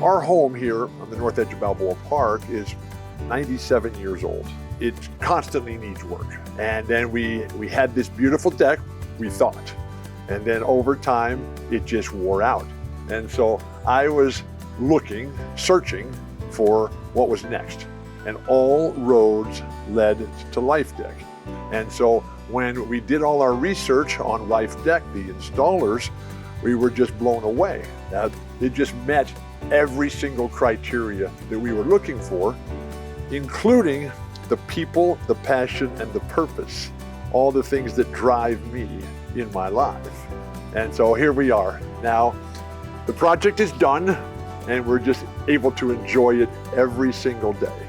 Our home here on the north edge of Balboa Park is 97 years old. It constantly needs work. And then we had this beautiful deck, we thought. And then over time, it just wore out. And so I was searching for what was next. And all roads led to Life Deck. And so when we did all our research on Life Deck, the installers, we were just blown away. It just met every single criteria that we were looking for, including the people, the passion, and the purpose, all the things that drive me in my life. And so here we are. Now, the project is done, and we're just able to enjoy it every single day.